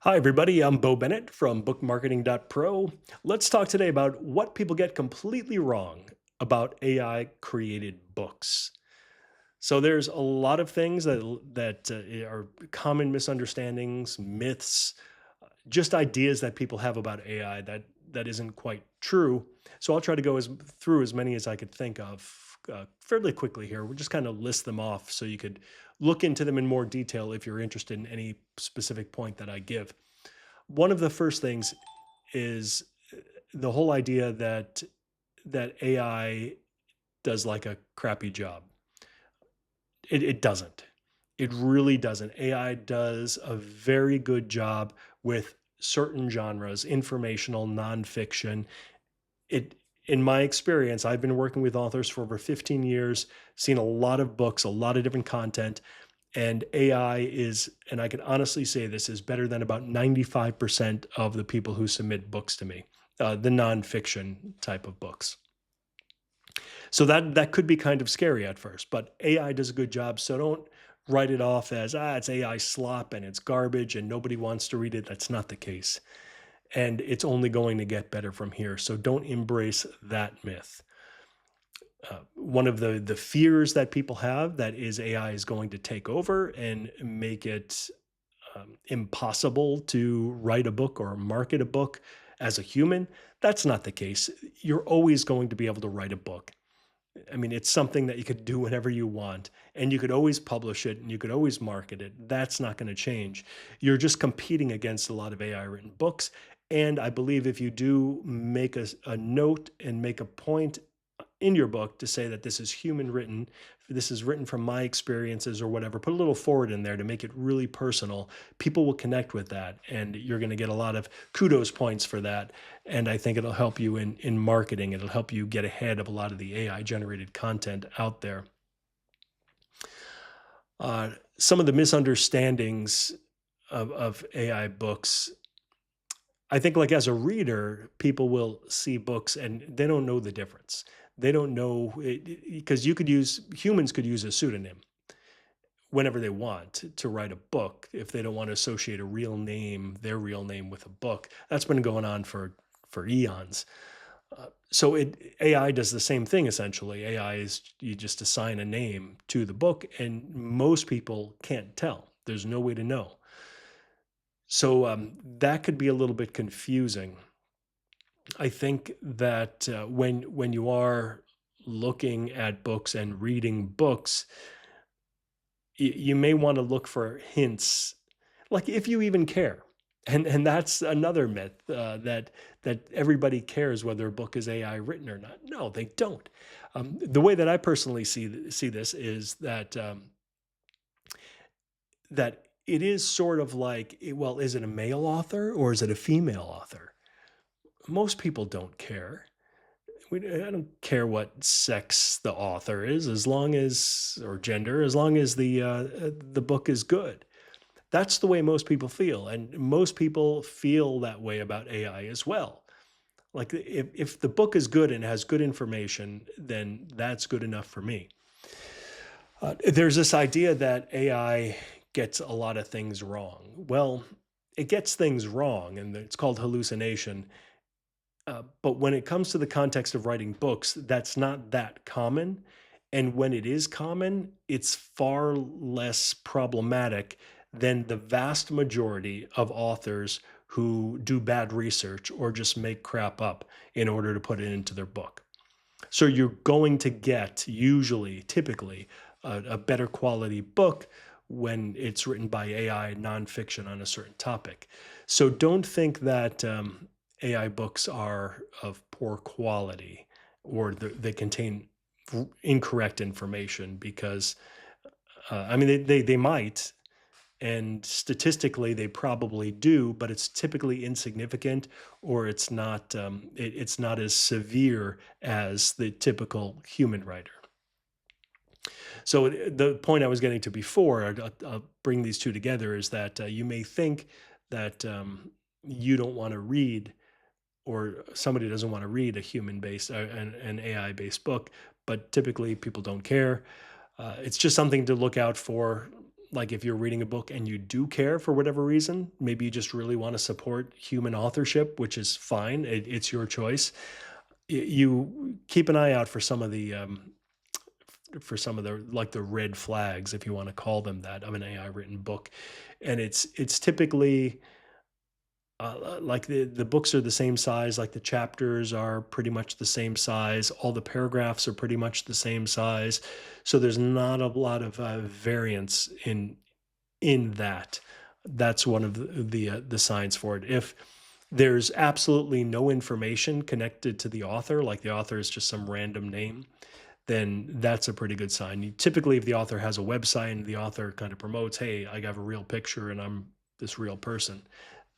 Hi, everybody. I'm Bo Bennett from BookMarketing.pro. Let's talk today about what people get completely wrong about AI created books. So there's a lot of things that are common misunderstandings, myths, just ideas that people have about AI that isn't quite true. So I'll try to go through as many as I could think of fairly quickly here. We'll just kind of list them off so you could look into them in more detail if you're interested in any specific point that I give. One of the first things is the whole idea that AI does like a crappy job. It doesn't. It really doesn't. AI does a very good job with certain genres, informational, nonfiction. It In my experience, I've been working with authors for over 15 years, seen a lot of books, a lot of different content, and AI is, and I can honestly say this, is better than about 95% of the people who submit books to me, the nonfiction type of books. So that could be kind of scary at first, but AI does a good job. So don't write it off as it's AI slop and it's garbage and nobody wants to read it. That's not the case, and it's only going to get better from here. So don't embrace that myth. One of the fears that people have that is AI is going to take over and make it impossible to write a book or market a book as a human. That's not the case. You're always going to be able to write a book. I mean, it's something that you could do whenever you want, and you could always publish it and you could always market it. That's not going to change. You're just competing against a lot of AI written books. And I believe if you do make a note and make a point in your book to say that this is human written, this is written from my experiences or whatever, put a little forward in there to make it really personal. People will connect with that, and you're going to get a lot of kudos points for that. And I think it'll help you in marketing. It'll help you get ahead of a lot of the AI generated content out there. Some of the misunderstandings of AI books, I think, like, as a reader, people will see books and they don't know the difference. They don't know because humans could use a pseudonym whenever they want to write a book if they don't want to associate a real name, their real name, with a book. That's been going on for eons. So AI does the same thing essentially. AI is, you just assign a name to the book, and most people can't tell. There's no way to know. So that could be a little bit confusing. I think that when you are looking at books and reading books, you may want to look for hints, like if you even care. And that's another myth, that everybody cares whether a book is AI written or not. No, they don't. The way that I personally see this is that it is sort of like, well, is it a male author or is it a female author? Most people don't care. I don't care what sex the author is, as long as, or gender, as long as the book is good. That's the way most people feel, and most people feel that way about AI as well. Like, if the book is good and has good information, then that's good enough for me. There's this idea that AI gets a lot of things wrong. Well, it gets things wrong, and it's called hallucination. But when it comes to the context of writing books, that's not that common. And when it is common, it's far less problematic than the vast majority of authors who do bad research or just make crap up in order to put it into their book. So you're going to get, usually, typically, a better quality book when it's written by AI nonfiction on a certain topic. So don't think that AI books are of poor quality, or they contain incorrect information, because I mean, they might, and statistically they probably do, but it's typically insignificant, or it's not as severe as the typical human writer. So the point I was getting to before, I'll bring these two together, is that you may think that you don't want to read, or somebody doesn't want to read a human based, an AI based book, but typically people don't care. It's just something to look out for. like if you're reading a book and you do care for whatever reason, maybe you just really want to support human authorship, which is fine. It's your choice. You keep an eye out for some of the like the red flags, if you want to call them that, of an AI written book, and it's typically like the books are the same size, like the chapters are pretty much the same size, all the paragraphs are pretty much the same size, so there's not a lot of variance in that. That's one of the signs for it. If there's absolutely no information connected to the author, like the author is just some random name, then that's a pretty good sign. Typically, if the author has a website and the author kind of promotes, "Hey, I have a real picture and I'm this real person,"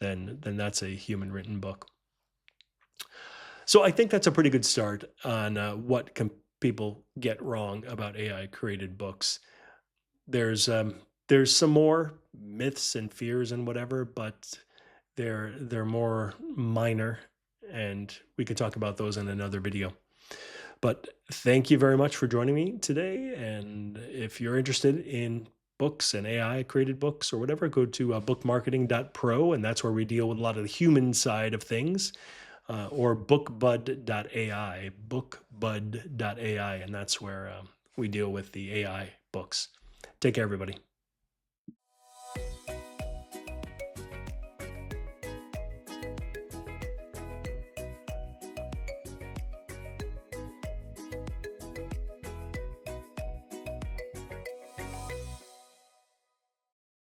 then that's a human written book. So I think that's a pretty good start on what people get wrong about AI created books. There's some more myths and fears and whatever, but they're more minor, and we could talk about those in another video. But thank you very much for joining me today. And if you're interested in books and AI created books or whatever, go to bookmarketing.pro, and that's where we deal with a lot of the human side of things, or bookbud.ai, and that's where we deal with the AI books. Take care, everybody.